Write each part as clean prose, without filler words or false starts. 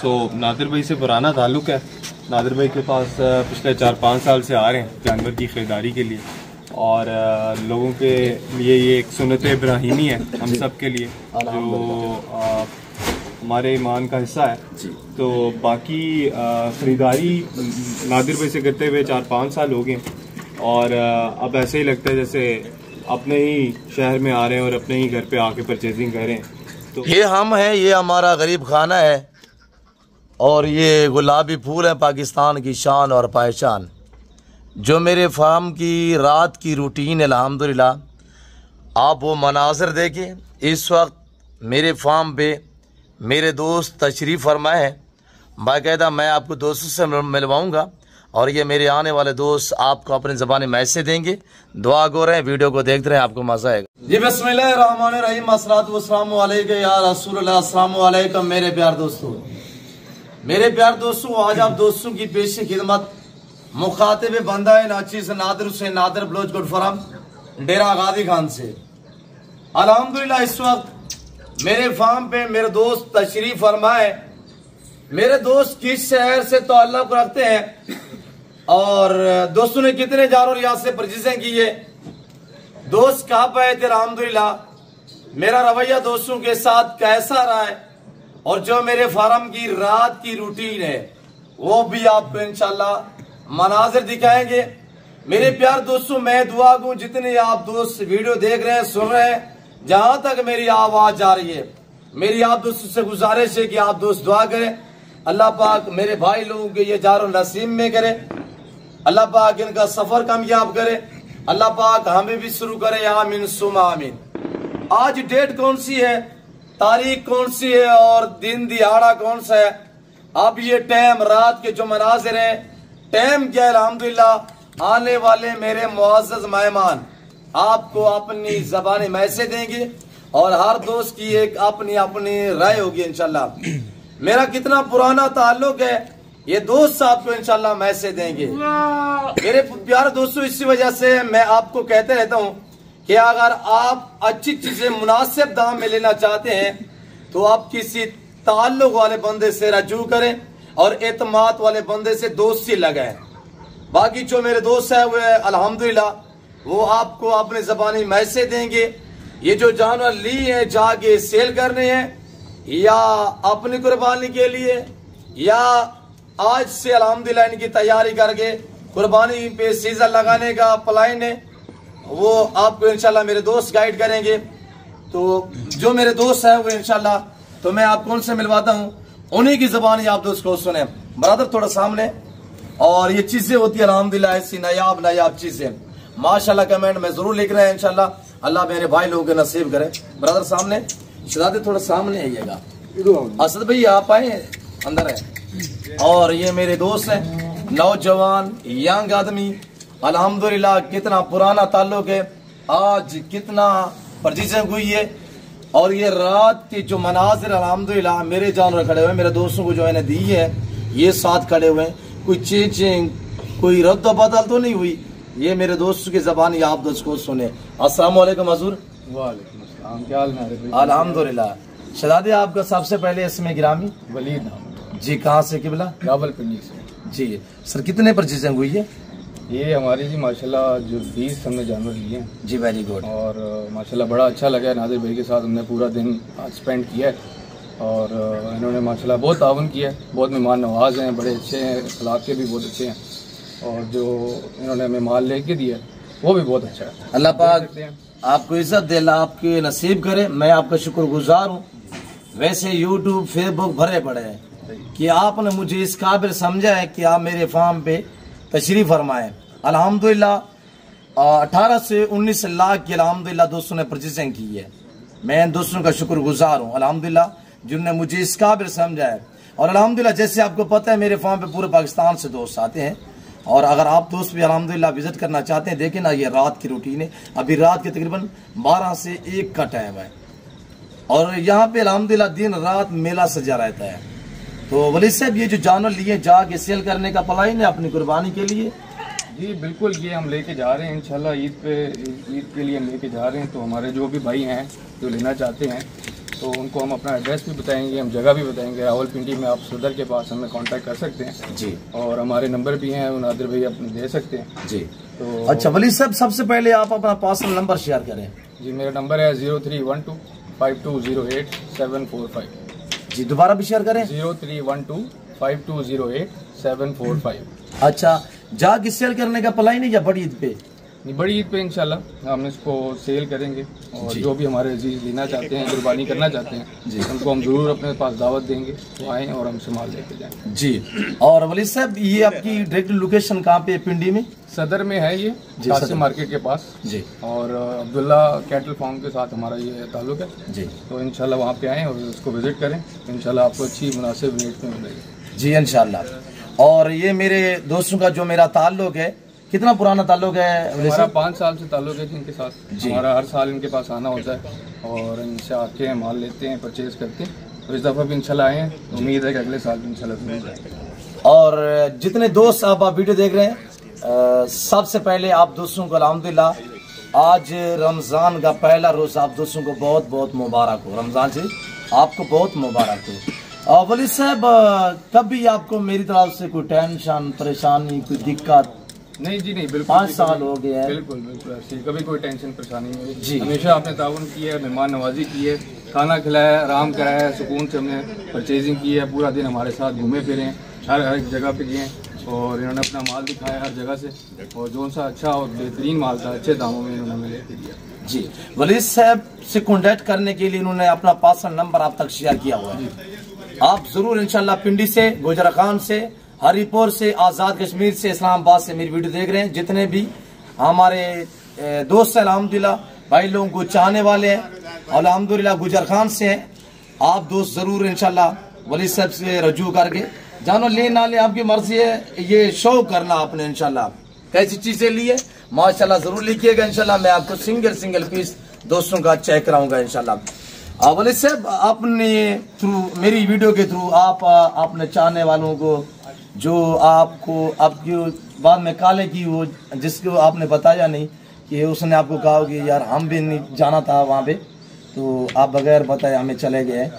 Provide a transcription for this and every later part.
तो नादिर भाई से पुराना ताल्लुक़ है। नादिर भाई के पास पिछले 4-5 साल से आ रहे हैं जानवर की ख़रीदारी के लिए, और लोगों के लिए ये एक सुन्नत इब्राहिमी है हम सब के लिए, जो हमारे ईमान का हिस्सा है। तो बाकी ख़रीदारी नादिर भाई से करते हुए 4-5 साल हो गए, और अब ऐसे ही लगता है जैसे अपने ही शहर में आ रहे हैं और अपने ही घर पे आके परचेजिंग कर रहे हैं। तो ये हम हैं, ये हमारा गरीब खाना है, और ये गुलाबी फूल है पाकिस्तान की शान और पहचान। जो मेरे फार्म की रात की रूटीन है, अल्हम्दुलिल्लाह आप वो मनाज़र देखें। इस वक्त मेरे फार्म पे मेरे दोस्त तशरीफ़ फरमाए हैं, बाकायदा मैं आपको दोस्तों से मिलवाऊंगा, और ये मेरे आने वाले दोस्त आपको अपनी ज़बानी मैसेज देंगे। दुआ गो रहे हैं, वीडियो को देखते रहें, आपको मज़ा आएगा। जी बिस्मिल्लाहिर्रहमानिर्रहीम, अस्सलातु वस्सलामु अलैका या रसूलल्लाह, अस्सलामु अलैकुम मेरे प्यार दोस्तों। आज आप दोस्तों की पेशी खिदमत मुखातिब बंदा है नाचीज़ नादिर हुसैन नादिर बलोच गुड फरम डेरा गादी खान से। अल्हम्दुलिल्लाह इस वक्त मेरे फार्म पे मेरे दोस्त तशरीफ फरमाए। मेरे दोस्त किस शहर से ताल्लुक़ रखते हैं और दोस्तों ने कितने जानवर यहाँ से परचेज़ें की है, दोस्त कहाँ पे आए थे, अल्हम्दुलिल्लाह मेरा रवैया दोस्तों के साथ कैसा रहा है, और जो मेरे फार्म की रात की रूटीन है वो भी आपको इंशाल्लाह मनाजिर दिखाएंगे। मेरे प्यार दोस्तों, मैं दुआ दूं जितने आप दोस्त वीडियो देख रहे हैं, सुन रहे हैं, जहां तक मेरी आवाज जा रही है, मेरी आप दोस्तों से गुजारिश है कि आप दोस्त दुआ करें। अल्लाह पाक मेरे भाई लोगों के ये जारो नसीब में करे, अल्लाह पाक इनका सफर कामयाब करे, अल्लाह पाक हमें भी शुरू करे, आमीन सुमा आमीन। आज डेट कौन सी है, तारीख कौन सी है और दिन दिहाड़ा कौन सा है, अब ये टाइम रात के जो मनाजिर है, टाइम क्या है, अल्हम्दुलिल्लाह आने वाले मेरे मुअज़्ज़ज़ मेहमान आपको अपनी ज़बानी मैसेज देंगे, और हर दोस्त की एक अपनी अपनी राय होगी इंशाल्लाह। मेरा कितना पुराना ताल्लुक है ये दोस्त आपको इंशाल्लाह मैसेज देंगे। मेरे प्यारे दोस्तों, इसी वजह से मैं आपको कहते रहता हूँ कि अगर आप अच्छी चीजें मुनासिब दाम में लेना चाहते हैं तो आप किसी ताल्लुक वाले बंदे से रजू करें और एतमाद वाले बंदे से दोस्ती लगाएं। बाकी जो मेरे दोस्त है वो अल्हम्दुलिल्लाह वो आपको अपने ज़बानी मैसेज देंगे। ये जो जानवर लिए हैं जाके सेल करने हैं या अपनी कुर्बानी के लिए, या आज से अल्हम्दुलिल्लाह इनकी तैयारी करके कुर्बानी पे सीजन लगाने का प्लान है, वो आपको इंशाल्लाह मेरे दोस्त गाइड करेंगे। तो जो मेरे दोस्त है वो इंशाल्लाह, तो मैं आपको उनसे मिलवाता हूँ, उन्हीं की ज़बानी आप दोस्त को सुने। बरादर थोड़ा सामने, और ये चीजें होती है अल्हम्दुलिल्लाह ऐसी नायाब चीजें माशाल्लाह। कमेंट में जरूर लिख रहे हैं इंशाल्लाह, अल्लाह मेरे भाई लोगों के नसीब करे। ब्रदर सामने, शहजादे थोड़ा सामने आइएगा, असद भाई आप आए अंदर है। और ये मेरे दोस्त हैं, नौजवान यंग आदमी, अल्हम्दुलिल्लाह कितना पुराना ताल्लुक है, आज कितना परचेजिंग हुई है, और ये रात के जो मनाजिर अल्हम्दुलिल्लाह मेरे जानवर खड़े हुए, मेरे दोस्तों को जो मैंने दी है ये साथ खड़े हुए हैं, कोई चेंजिंग कोई रद्द बदल तो नहीं हुई, ये मेरे दोस्तों की ज़बानी आप दोस्त को सुने। अस्सलाम वालेकुम हजूर। वालेकुम अस्सलाम, क्या हाल है? अल्हम्दुलिल्लाह। शहजादे आपका सबसे पहले इसमें गिरामी वलीद नाम जी, कहाँ से किबला? रावलपिंडी से जी। सर कितने परचेजिंग हुई है? ये हमारी जी माशाल्लाह जो 20 हमने जानवर लिए हैं जी, वेरी गुड, और माशाल्लाह बड़ा अच्छा लगा है। नादिर भाई के साथ हमने पूरा दिन आज स्पेंड किया है, और इन्होंने माशाल्लाह बहुत ताउन किया है, बहुत मेहमान नवाज हैं, बड़े अच्छे हैं, अखलाक के भी बहुत अच्छे हैं, और जो इन्होंने हमें माल लेके दिया वो भी बहुत अच्छा है। अल्लाह पाक आपको इज्जत दे, आपके नसीब करे। मैं आपका शुक्रगुजार हूँ। वैसे यूट्यूब फेसबुक भरे पड़े हैं कि आपने मुझे इस काबिल समझा है कि आप मेरे फार्म पे तशरीफ फरमाए। अल्हम्दुलिल्लाह 18 से 19 लाख की अल्हम्दुलिल्लाह दोस्तों ने परचेजिंग की है। मैं दोस्तों का शुक्रगुजार हूँ अल्हम्दुलिल्लाह, जिन्होंने मुझे इस काबिल समझा है। और अल्हम्दुलिल्लाह जैसे आपको पता है मेरे फार्म पे पूरे पाकिस्तान से दोस्त आते हैं, और अगर आप दोस्त भी अल्हम्दुलिल्लाह विजिट करना चाहते हैं, देखें ना ये रात की रूटीन है, अभी रात के तकरीबन 12 से 1 का टाइम है, और यहाँ पे अल्हम्दुलिल्लाह दिन रात मेला सजा रहता है। तो वली साहब ये जो जानवर लिए जाके सेल करने का प्लान है अपनी कुर्बानी के लिए? जी बिल्कुल, ये हम लेके जा रहे हैं इंशाल्लाह ईद के लिए हम लेके जा रहे हैं। तो हमारे जो भी भाई हैं जो लेना चाहते हैं तो उनको हम अपना एड्रेस भी बताएंगे, हम जगह भी बताएंगे। रावलपिंडी में आप सदर के पास हमें कांटेक्ट कर सकते हैं जी, और हमारे नंबर भी हैं, नादिर भाई अपने दे सकते हैं जी। तो अच्छा वली साहब, सबसे पहले आप अपना पर्सनल नंबर शेयर करें। जी, मेरा नंबर है 03125208-745। जी, दोबारा भी शेयर करें। 03125208-745। अच्छा, जाके सेल करने का प्लान है या बड़ी ईद पे? बड़ी ईद पे इंशाल्लाह हम इसको सेल करेंगे और जो भी हमारे अजीज लेना चाहते हैं, कुर्बानी करना चाहते हैं, उनको हम जरूर अपने पास दावत देंगे, वो आएँ और हमसे माल लेके जाएं। जी। और वली साहब, ये आपकी डायरेक्ट लोकेशन कहाँ पे है पिंडी में? सदर में है ये, कासिम मार्केट के पास जी। और अब्दुल्ला कैटल फार्म के साथ हमारा ये ताल्लुक है जी। तो इंशाल्लाह वहाँ पे आएँ और उसको विजिट करें, इंशाल्लाह आपको अच्छी मुनासिब रेट में मिलेगी। जी इंशाल्लाह। और ये मेरे दोस्तों का जो मेरा ताल्लुक है, कितना पुराना ताल्लुक है? हमारा 5 साल से ताल्लुक है इनके साथ। हमारा हर साल इनके पास आना होता है और इनसे आके माल लेते हैं, परचेज करते हैं। तो इस दफ़ा भी इंशाल्लाह आए हैं, उम्मीद है कि अगले साल भी इंशाल्लाह मिल जाएगा। और जितने दोस्त आप वीडियो देख रहे हैं, सबसे पहले आप दोस्तों को अल्हम्दुलिल्लाह आज रमज़ान का पहला रोज़ आप दोस्तों को बहुत बहुत मुबारक हो। रमज़ान से आपको बहुत मुबारक हो। और वली साहब, कभी आपको मेरी तरफ से कोई टेंशन, परेशानी, कोई दिक्कत? नहीं जी, नहीं, बिल्कुल। 5 साल हो गए हैं। बिल्कुल बिल्कुल ऐसी कभी कोई टेंशन परेशानी नहीं जी। हुई। हमेशा आपने ताउन किया है, मेहमान नवाजी की है, खाना खिलाया, आराम कराया है, सुकून से हमने परचेजिंग की है, पूरा दिन हमारे साथ घूमे फिरे हैं, हर एक जगह पे गए और इन्होंने अपना माल दिखाया हर जगह से और जो सा अच्छा और बेहतरीन माल था अच्छे दामों में इन्होंने हमें लेके दिया। जी, वली साहब से कॉन्टेक्ट करने के लिए इन्होंने अपना पर्सनल नंबर आप तक शेयर किया हुआ है। आप जरूर इंशाल्लाह पिंडी से, गुजरा खान से, हरिपुर से, आज़ाद कश्मीर से, इस्लामाबाद से मेरी वीडियो देख रहे हैं, जितने भी हमारे दोस्त हैं अल्हम्दुलिल्लाह, भाई लोगों को चाहने वाले हैं, अल्हम्दुलिल्लाह गुजर खान से हैं, आप दोस्त जरूर इंशाल्लाह वली साहब से रजू करके जानो, ले ना ले आपकी मर्जी है, ये शो करना आपने इंशाल्लाह कैसी चीजें ली है माशाल्लाह जरूर लिखिएगा। इंशाल्लाह मैं आपको सिंगल सिंगल पीस दोस्तों का चेक कराऊंगा इंशाल्लाह। वली साहब, आपने थ्रू मेरी वीडियो के थ्रू आप अपने चाहने वालों को, जो आपको आपकी बाद में काले की वो जिसको आपने बताया नहीं कि उसने आपको कहा कि यार हम भी नहीं जाना था वहाँ पे, तो आप बगैर बताए हमें चले गए,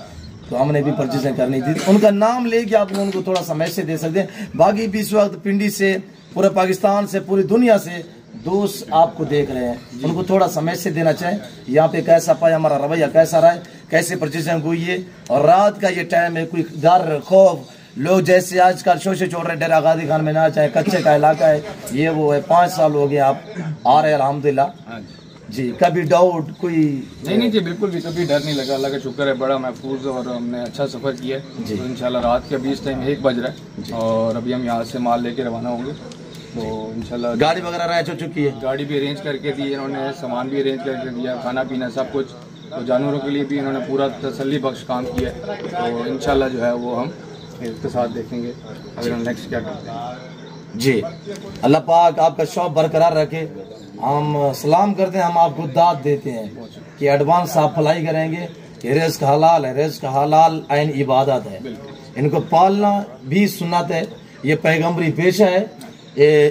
तो हमने भी परचेजिंग करनी थी, उनका नाम लेके आप उनको थोड़ा सा मैसेज दे सकते हैं। बाकी भी इस वक्त पिंडी से, पूरे पाकिस्तान से, पूरी दुनिया से दोस्त आपको देख रहे हैं, उनको थोड़ा सा मैसेज देना चाहें, यहाँ पे कैसा पाया, हमारा रवैया कैसा रहा है, कैसे परचेजिंग हुई है। और रात का ये टाइम है, कोई डर खौफ, लोग जैसे आजकल शोशे छोड़ रहे, डेरा गाजी खान में ना चाहे, कच्चे का इलाका है, ये वो है। 5 साल हो गए आप आ रहे हैं अल्हम्दुलिल्लाह जी। कभी डाउट कोई? नहीं जी, बिल्कुल भी कभी डर नहीं लगा, अल्लाह का शुक्र है, बड़ा महफूज और हमने अच्छा सफर किया है। तो इंशाल्लाह रात के अभी इस टाइम 1 बज रहा है और अभी हम यहाँ से माल लेके रवाना होंगे, तो इंशाल्लाह गाड़ी वगैरह अरेंज हो चुकी है, गाड़ी भी अरेंज करके दी इन्होंने, सामान भी अरेंज करके दिया, खाना पीना सब कुछ, तो जानवरों के लिए भी इन्होंने पूरा तसल्ली बख्श काम किया है। तो इंशाल्लाह जो है वो हम इसके साथ देखेंगे अगर हम नेक्स्ट क्या करते हैं। जी, अल्लाह पाक आपका शौक बरकरार रखे। हम सलाम करते हैं, हम आपको दाद देते हैं कि एडवांस आप अप्लाई करेंगे। ये रिज़्क़ हलाल है, रिज़्क़ हलाल ऐन इबादत है, इनको पालना भी सुन्नत है, ये पैगम्बरी पेशा है,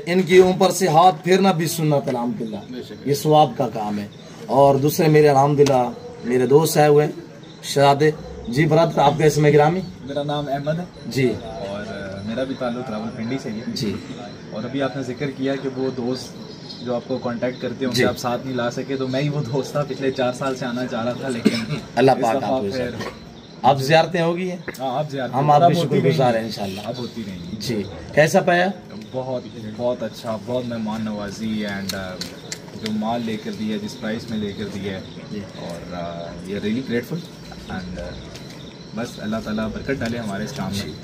इनके ऊपर से हाथ फेरना भी सुन्नत है अल्हम्दुलिल्लाह, ये सवाब का काम है। और दूसरे मेरे अल्हम्दुलिल्लाह मेरे दोस्त आए हुए शहादे जी। ब्रदर, आपका इसमें गिरामी? मेरा नाम अहमद है जी और मेरा भी ताल्लुक रावलपिंडी से ही है जी। और अभी आपने जिक्र किया कि वो दोस्त जो आपको कांटेक्ट करते हैं उनसे आप साथ नहीं ला सके, तो मैं ही वो दोस्त था, पिछले 4 साल से आना चाह रहा था, लेकिन अल्लाह पाक आप ज़ियारतें होगी हैं, आप ज़ियारतें हम आपके शुक्रगुज़ार हैं इंशाल्लाह। अब होती रहेंगी जी। कैसा पाया? बहुत अच्छा, बहुत मेहमान नवाजी एंड जो माल लेकर दिया, जिस प्राइस में लेकर दिया है, और ये रियली ग्रेटफुल एंड बस अल्लाह ताला बरकत डाले हमारे इस काम में।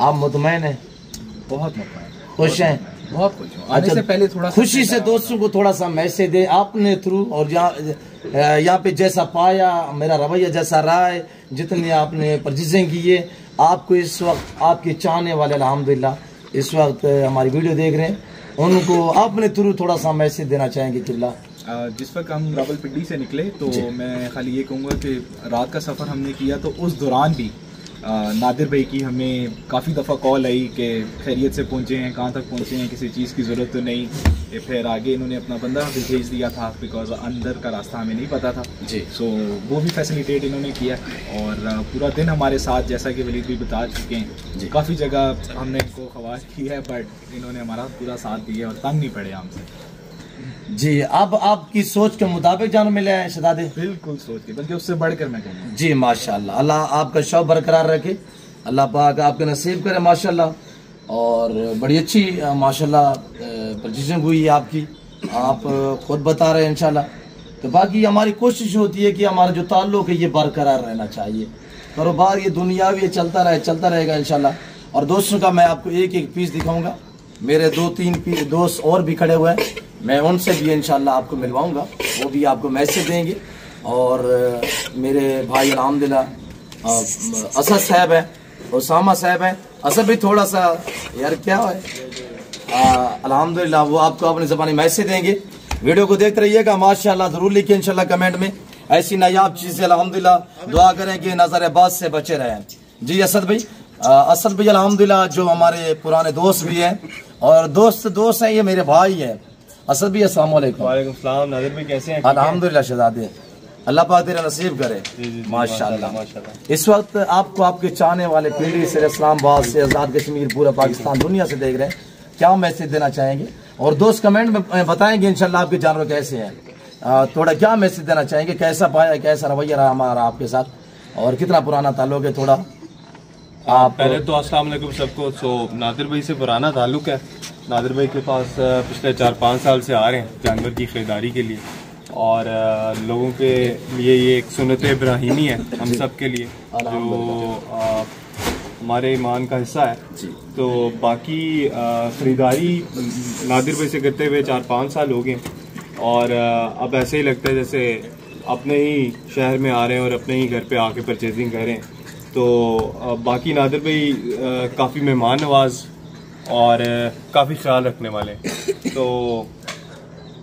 आप मुतमईन हैं? बहुत मुतमईन, खुश हैं? बहुत खुश हूँ। आने से पहले थोड़ा खुशी से दोस्तों को थोड़ा सा मैसेज दे आपने थ्रू, और यहाँ पे जैसा पाया, मेरा रवैया जैसा रहा है, जितनी आपने परचेजिंग की है, आपको इस वक्त आपके चाहने वाले अल्हम्दुलिल्लाह इस वक्त हमारी वीडियो देख रहे हैं, उनको आपने थ्रू थोड़ा सा मैसेज देना चाहेंगे किबला? जिस वक्त हम रावलपिंडी से निकले तो मैं खाली ये कहूँगा कि रात का सफ़र हमने किया, तो उस दौरान भी नादिर भाई की हमें काफ़ी दफ़ा कॉल आई कि खैरियत से पहुँचे हैं, कहाँ तक पहुँचे हैं, किसी चीज़ की ज़रूरत तो नहीं। ये फिर आगे इन्होंने अपना बंदा भी भेज दिया था बिकॉज अंदर का रास्ता हमें नहीं पता था जी। सो वो भी फैसिलिटेट इन्होंने किया और पूरा दिन हमारे साथ, जैसा कि वलीद भी बता चुके हैं, काफ़ी जगह हमने इनको ख्वाज की है बट इन्होंने हमारा पूरा साथ दिया और तंग नहीं पड़े हमसे। जी, अब आपकी सोच के मुताबिक जान मिले हैं शहजादे? बिल्कुल सोच के, बल्कि उससे बढ़कर मैं कहूँगा। जी माशाल्लाह, अल्लाह आपका शौक बरकरार रखे, अल्लाह पाक आपके नसीब करे माशाल्लाह। और बड़ी अच्छी माशाल्लाह पोजीशन हुई है आपकी, आप खुद बता रहे हैं इंशाल्लाह। तो बाकी हमारी कोशिश होती है कि हमारा जो ताल्लुक है ये बरकरार रहना चाहिए। कारोबार ये दुनियावी चलता रहेगा इंशाल्लाह। और दोस्तों का मैं आपको एक एक पीस दिखाऊंगा, मेरे 2-3 पीस दोस्त और भी खड़े हुए हैं, मैं उनसे भी इंशाल्लाह आपको मिलवाऊंगा, वो भी आपको मैसेज देंगे। और मेरे भाई अल्हम्दुलिल्लाह असद साहब है, उसामा साहब है। असद भी थोड़ा सा यार क्या है, अल्हम्दुलिल्लाह वो आपको अपनी ज़बानी मैसेज देंगे। वीडियो को देखते रहिएगा माशाल्लाह, जरूर लिखिए इंशाल्लाह कमेंट में ऐसी नायाब चीजें। अल्हम्दुलिल्लाह दुआ करें कि नजरबाज से बचे रहें। जी असद भाई, अल्हम्दुलिल्लाह जो हमारे पुराने दोस्त भी हैं और दोस्त हैं, ये मेरे भाई हैं। असद भाई अस्सलाम वालेकुम। वालेकुम सलाम। नादिर भाई कैसे हैं? अल्हम्दुलिल्लाह शहजादे, अल्लाह पाक तेरा नसीब करे माशाल्लाह। इस वक्त आपको आपके चाहने वाले पीढ़ी से, इस्लामाबाद से, आजाद कश्मीर, पूरा पाकिस्तान, दुनिया से देख रहे हैं, क्या मैसेज देना चाहेंगे? और दोस्त कमेंट में बताएंगे इंशाल्लाह आपके जानवर कैसे हैं, थोड़ा क्या मैसेज देना चाहेंगे, कैसा पाया, कैसा रवैया रहा हमारा आपके साथ और कितना पुराना ताल्लुक है? थोड़ा आप पहले तो अस्सलाम वालेकुम सबको। नादिर भाई से पुराना ताल्लुक है। नादिर भाई के पास पिछले 4-5 साल से आ रहे हैं जानवर की खरीदारी के लिए और लोगों के लिए ये एक सुन्नत इब्राहिमी है हम सब के लिए, जो हमारे ईमान का हिस्सा है। तो बाकी खरीदारी नादिर भाई से करते हुए 4-5 साल हो गए और अब ऐसे ही लगता है जैसे अपने ही शहर में आ रहे हैं और अपने ही घर पे आके परचेजिंग कर रहे हैं। तो बाकी नादिर भाई काफ़ी मेहमान नवाज और काफ़ी ख्याल रखने वाले हैं। तो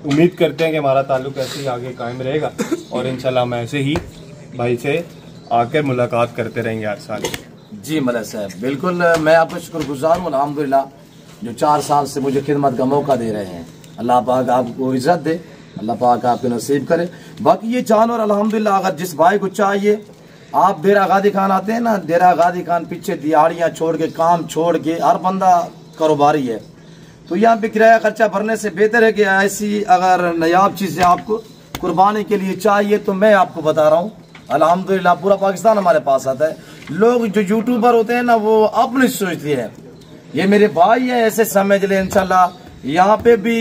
उम्मीद करते हैं कि हमारा ताल्लुक ऐसे ही आगे कायम रहेगा और इंशाल्लाह हम ऐसे ही भाई से आकर मुलाकात करते रहेंगे हर साल। जी मलिक साहब, बिल्कुल मैं आपका शुक्रगुजार हूँ अल्हम्दुलिल्लाह, जो 4 साल से मुझे खिदमत का मौका दे रहे हैं। अल्लाह पाक आपको इज्जत दे, अल्लाह पाक आपके नसीब करे। बाकी ये जानवर अल्हम्दुलिल्लाह अगर जिस भाई को चाहिए, आप डेरा गादी खान आते हैं ना, डेरा गादी खान पीछे दिहाड़ियाँ छोड़ के, काम छोड़ के, हर बंदा कारोबारी है, तो यहाँ पे किराया खर्चा भरने से बेहतर है कि ऐसी अगर नायाब चीजें आपको कुर्बानी के लिए चाहिए तो मैं आपको बता रहा हूँ अल्हम्दुलिल्लाह पूरा पाकिस्तान हमारे पास आता है। लोग जो यूट्यूबर होते हैं ना वो अपनी सोचते हैं, ये मेरे भाई है ऐसे समझ ले इंशाल्लाह। यहाँ पे भी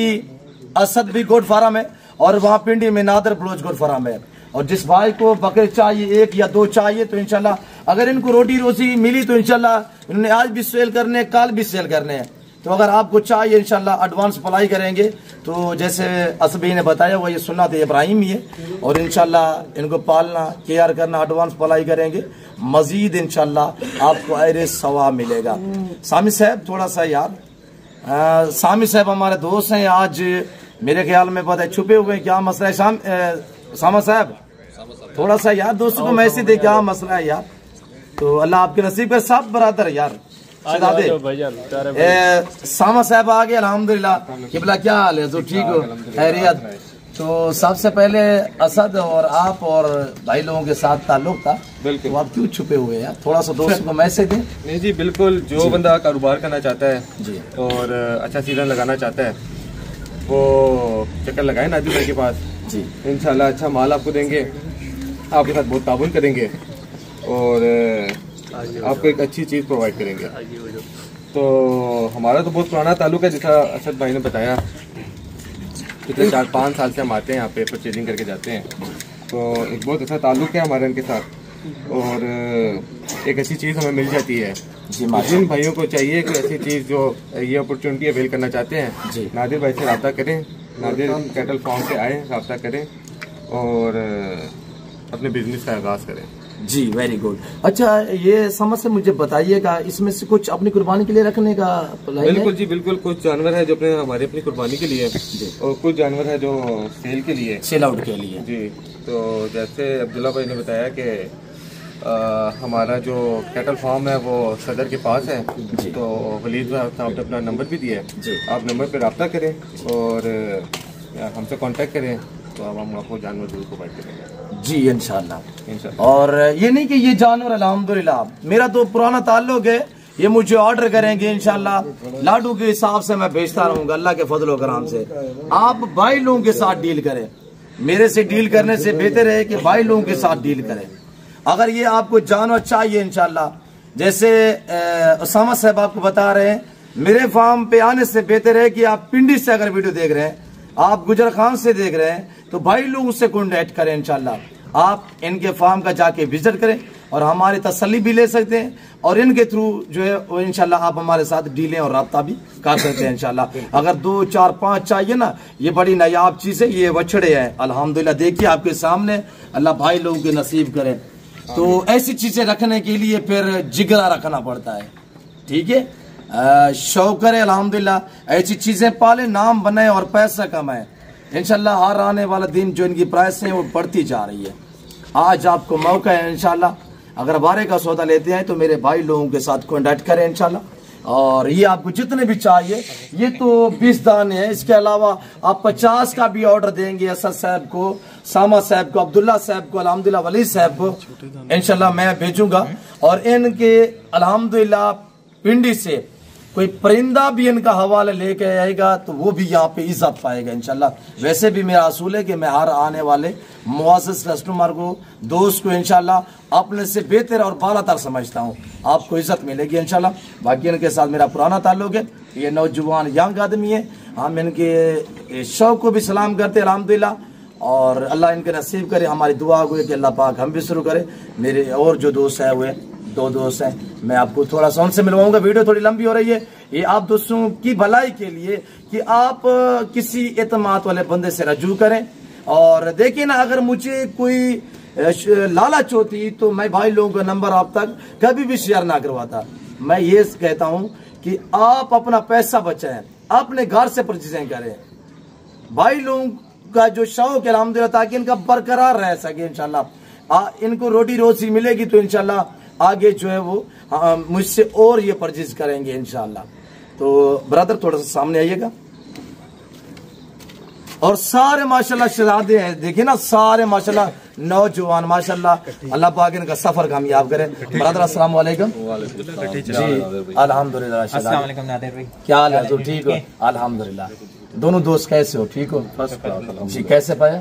असद भी गोट फार्म है और वहाँ पिंडी में नादर बलोच गोट फार्म है। और जिस भाई को बकरे चाहिए 1 या 2 चाहिए तो इंशाल्लाह अगर इनको रोटी रोजी मिली तो इंशाल्लाह इन्होंने आज भी सेल करने, कल भी सेल करने हैं। तो अगर आपको चाहिए इंशाल्लाह एडवांस अप्लाई करेंगे तो जैसे असबी ने बताया हुआ ये सुन्नत इब्राहिमी है और इंशाल्लाह इनको पालना, केयर करना, एडवांस अप्लाई करेंगे, मजीद इंशाल्लाह आपको अजर सवाब मिलेगा। सामी साहब थोड़ा सा यार, सामी साहब हमारे दोस्त हैं, आज मेरे ख्याल में पता है छुपे हुए क्या मसला है। सामा साहब थोड़ा सा यार दोस्तों को मैसेज दे, क्या मसला है यार? तो अल्लाह आपके नसीब का सब बरातर है यार। सामा साहब आ गए अल्हम्दुलिल्लाह। किबला क्या हाल है? तो ठीक हो, खैरियत? तो सबसे पहले असद और आप और भाई लोगों के साथ ताल्लुक था, बिल्कुल, तो आप क्यों छुपे हुए हैं? थोड़ा सा दोस्तों को मैसेज दें। नहीं जी बिल्कुल, जो बंदा कारोबार करना चाहता है जी और अच्छा सीजन लगाना चाहता है वो चक्कर लगाए नादिर भाई के पास जी, इंशाल्लाह अच्छा माल आपको देंगे, आपके साथ बहुत ताबून करेंगे और आपको एक अच्छी चीज़ प्रोवाइड करेंगे। तो हमारा तो बहुत पुराना ताल्लुक है, जैसा असद भाई ने बताया, पिछले 4-5 साल से हम आते हैं यहाँ पे परचेजिंग करके जाते हैं। तो एक बहुत अच्छा ताल्लुक है हमारा इनके साथ और एक अच्छी चीज़ हमें मिल जाती है। जिन भाइयों को चाहिए कि ऐसी चीज़ जो ये अपॉर्चुनिटी अवेल करना चाहते हैं, नादिर भाई से रब्ता करें, नादिर कैटल फार्म पे आए, रब्ता करें और अपने बिजनेस का आगाज़ करें। जी वेरी गुड। अच्छा ये समझ से मुझे बताइएगा, इसमें से कुछ अपनी कुर्बानी के लिए रखने का बिल्कुल जी बिल्कुल, कुछ जानवर है जो हमारे अपनी कुर्बानी के लिए और कुछ जानवर है जो सेल के लिए, सेल आउट के लिए जी। तो जैसे अब्दुल्ला भाई ने बताया कि हमारा जो कैटल फार्म है वो सदर के पास है, तो वलीद भाई आपने अपना नंबर भी दिया है, आप नंबर पर रब्ता करें और हमसे कांटेक्ट करें तो हम आपको जानवर जरूर प्रोवाइड करेंगे जी इंशाल्लाह। और ये नहीं कि ये जानवर अल्हम्दुलिल्लाह मेरा तो पुराना ताल्लुक है, ये मुझे ऑर्डर करेंगे इंशाल्लाह, लाडू के हिसाब से मैं भेजता रहूंगा अल्लाह के फजल करम से। आप भाई लोगों के साथ डील करें, मेरे से डील करने से बेहतर है कि भाई लोगों के साथ डील करें। अगर ये आपको जानवर चाहिए इंशाल्लाह, जैसे उसामा साहब आपको बता रहे हैं, मेरे फार्म पे आने से बेहतर है कि आप पिंडी से अगर वीडियो देख रहे हैं, आप गुजर खान से देख रहे हैं, तो भाई लोगों से कॉन्टेक्ट करें इंशाल्लाह। आप इनके फार्म का जाके विजिट करें और हमारी तसल्ली भी ले सकते हैं, और इनके थ्रू जो है वो इंशाल्लाह आप हमारे साथ डीलें और रब्ता भी कर सकते हैं इंशाल्लाह। अगर 2, 4, 5 चाहिए ना, ये बड़ी नायाब चीज है, ये बछड़े हैं अल्हम्दुलिल्लाह, देखिए आपके सामने, अल्लाह भाई लोगों के नसीब करे। तो ऐसी चीजें रखने के लिए फिर जिगरा रखना पड़ता है, ठीक है, शौक करे अल्हम्दुलिल्लाह, ऐसी चीजें पाले, नाम बनाए और पैसा कमाए इंशाल्लाह। हर आने वाला दिन जो इनकी प्राइस है वो बढ़ती जा रही है। आज आपको मौका है इंशाल्लाह, अगर बारे का सौदा लेते हैं तो मेरे भाई लोगों के साथ कॉन्टेक्ट करें इंशाल्लाह। और ये आपको जितने भी चाहिए, ये तो 20 दाने हैं, इसके अलावा आप 50 का भी ऑर्डर देंगे असद साहब को, सामा साहब को, अब्दुल्ला साहब को, अल्हम्दुलिल्लाह वली साहब को इंशाल्लाह मैं भेजूंगा। और इनके अल्हम्दुलिल्लाह पिंडी से कोई परिंदा भी इनका हवाला लेके आएगा तो वो भी यहाँ पे इज्जत पाएगा इंशाल्लाह। वैसे भी मेरा असूल है कि मैं हर आने वाले मुआज़्ज़ज़ कस्टमर को, दोस्त को इंशाल्लाह अपने से बेहतर और बालातर समझता हूँ, आपको इज्जत मिलेगी इंशाल्लाह। बाकी इनके साथ मेरा पुराना ताल्लुक है, ये नौजवान यंग आदमी है, हम इनके शौक को भी सलाम करते हैं अल्हम्दुलिल्लाह। और अल्लाह इनके नसीब करे, हमारी दुआ हुई कि अल्लाह पाक हम भी शुरू करे। मेरे और जो दोस्त है हुए 2 दोस्त हैं, मैं आपको थोड़ा सा उनसे मिलवाऊंगा, वीडियो थोड़ी लंबी हो रही है, ये आप दोस्तों की भलाई के लिए कि आप किसी एतमाद वाले बंदे से रजू करें। और देखिए ना, अगर मुझे कोई लालच होती तो मैं भाई लोगों का नंबर आप तक कभी भी शेयर ना करवाता। मैं ये कहता हूं कि आप अपना पैसा बचाएं, अपने घर से परचेजिंग करें, भाई लोगों का जो शौक है अल्हम्दुलिल्लाह, ताकि इनका बरकरार रह सके इंशाल्लाह। इनको रोटी रोजी मिलेगी तो इंशाल्लाह आगे जो है वो मुझसे और ये परचेज करेंगे इंशाल्लाह। तो ब्रदर थोड़ा सा सामने आइएगा। और सारे माशाल्लाह शहजादे हैं, देखिए ना, सारे माशाल्लाह नौजवान माशाल्लाह, अल्लाह पाक इनका सफर कामयाब करे। ब्रदर अस्सलाम वालेकुम। जी अल्हम्दुलिल्लाह। अस्सलाम वालेकुम नादिर भाई, क्या हाल है? तो ठीक हो? अल्हम्दुलिल्लाह। दोनों दोस्त कैसे हो? ठीक हो? फर्स्ट क्लास जी। कैसे पाया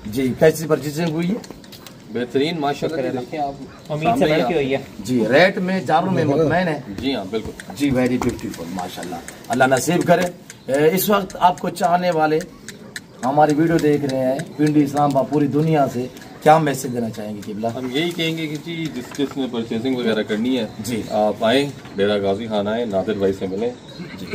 जी? कैसी परचेजिंग हुई है? बेहतरीन माशाल्लाह, उम्मीद से बढ़ के हुई है जी। रेट में जारों में मुतमैन है? जी हाँ बिल्कुल जी, वेरी ब्यूटीफुल माशाल्लाह, अल्लाह नसीब करे। इस वक्त आपको चाहने वाले हमारी वीडियो देख रहे हैं पिंडी इस्लामाबाद पूरी दुनिया से, क्या मैसेज देना चाहेंगे किबला? हम यही कहेंगे कि जी जिसने परचेजिंग वगैरह करनी है जी, आप आए, डेरा गाजी खान आए, नादिर भाई से मिलें जी।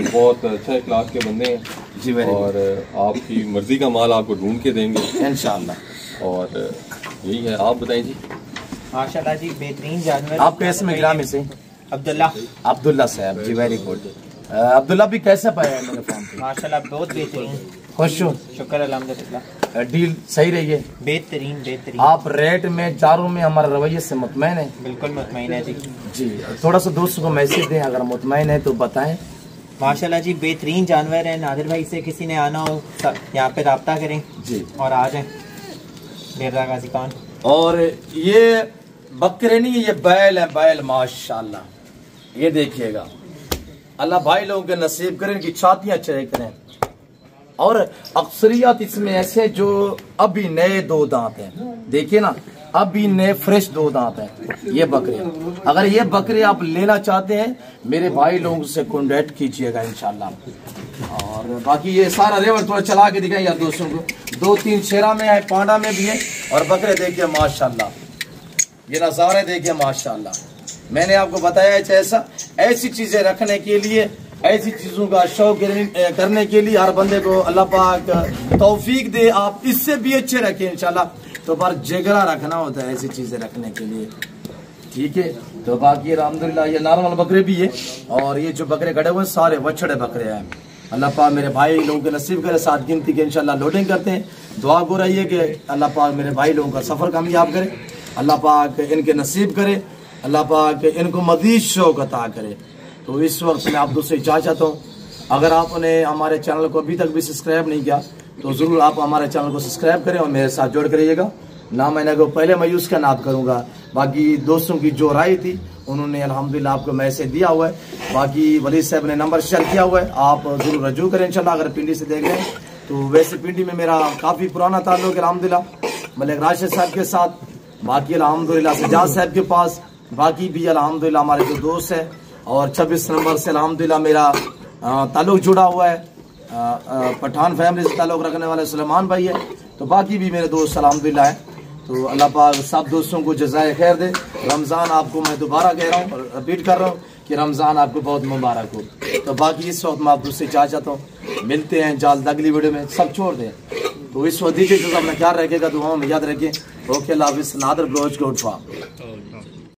बहुत अच्छा क्लास के बंदे हैं जी, और आपकी मर्जी का माल आपको ढूंढ के देंगे इंशाल्लाह। और यही है, आप बताएं जी। माशाल्लाह जी, बेहतरीन जानवर। आप कैसे में ग्रामी से? अब्दुल्ला साहब जी, वेरी गुड। अब्दुल्ला भी कैसे पाया है मेरे फार्म पे? माशाल्लाह बहुत बेहतरीन, खुश हो? शुक्र अल्हम्दुलिल्लाह। डील सही रही है? बेहतरीन। आप रेट में जारों में हमारे रवैये से मुतमैन है? बिल्कुल मुतमईन है जी। जी, थोड़ा सा दोस्तों को मैसेज दें, अगर मुतमैन है तो बताएं। माशाल्लाह जी, बेहतरीन जानवर है। नादिर भाई से किसी ने आना हो यहाँ पे रब्ता करें जी और आ जाए डेरा गाजी खान। और ये बकरे नहीं, ये बैल है, बैल माशाल्लाह, ये देखिएगा, अल्लाह भाई लोगों के नसीब करें, इनकी छातियां चेक करें। और अक्सरियत इसमें ऐसे जो अभी नए 2 दांत हैं, देखिए ना, अभी नए फ्रेश 2 दांत हैं ये बकरे। अगर ये बकरे आप लेना चाहते हैं, मेरे भाई लोगों से कॉन्टेक्ट कीजिएगा इंशाल्लाह। और बाकी ये सारा रेवड़ थोड़ा चला के दिखाएं यार दोस्तों को, 2-3 शेरा में है, पांडा में भी है। और बकरे देखिए माशाल्लाह, ये नज़ारे देखिए माशाल्लाह। मैंने आपको बताया है, जैसा ऐसी चीजें रखने के लिए, ऐसी चीजों का शौक करने के लिए हर बंदे को अल्लाह पाक तौफीक दे, आप इससे भी अच्छे रखें इंशाल्लाह। तो पर जिगरा रखना होता है ऐसी चीजें रखने के लिए, ठीक है। तो बाकी अल्हम्दुलिल्लाह ये नॉर्मल बकरे भी है, और ये जो बकरे खड़े हुए सारे बछड़े बकरे हैं। अल्लाह पाक मेरे भाई लोगों के नसीब करे, 7 गिनती के इंशाल्लाह लोडिंग करते हैं। दुआ को रहिए कि अल्लाह पाक मेरे भाई लोगों का सफ़र कामयाब करे, अल्लाह पाक इनके नसीब करे, अल्लाह पाक इनको मज़ीद शौक़ अता करे। तो इस वक्त मैं आप दोस्तों से चाहता हूँ, अगर आपने हमारे चैनल को अभी तक भी सब्सक्राइब नहीं किया तो ज़रूर आप हमारे चैनल को सब्सक्राइब करें और मेरे साथ जोड़ कर रहिएगा। ना मैंने को पहले मायूस का नाप करूँगा, बाकी दोस्तों की जो राय थी उन्होंने अल्हम्दुलिल्लाह आपको मैसेज दिया हुआ है, बाकी वली साहब ने नंबर शेयर किया हुआ है, आप ज़रूर रजू करें इंशाल्लाह। अगर पिंडी से देख रहे हैं तो वैसे पिंडी में मेरा काफ़ी पुराना ताल्लुक है अल्हम्दुलिल्लाह मलिक राशिद साहब के साथ, बाकी अल्हम्दुलिल्लाह सजाद साहब के पास, बाकी भी अल्हम्दुलिल्लाह हमारे जो दोस्त हैं। और 26 नंबर से अल्हम्दुलिल्लाह मेरा ताल्लुक जुड़ा हुआ है, पठान फैमिली से ताल्लुक रखने वाले सुलेमान भाई है। तो बाकी भी मेरे दोस्त अल्हम्दुलिल्लाह है। तो अल्लाह पाक सब दोस्तों को जज़ाए खैर दे। रमज़ान आपको मैं दोबारा कह रहा हूँ और रिपीट कर रहा हूँ कि रमज़ान आपको बहुत मुबारक हो। तो बाकी इस वक्त मैं आप दोस्त से चाहता हूँ, मिलते हैं जल्द अगली वीडियो में, सब छोड़ दें। तो इस वक्त दीजिए जो अपना ख्याल रखेगा, दुआओं में याद रखें। ओके, अल्लाह हाफ़िज़। नादिर ब्लोच गोड फार्म।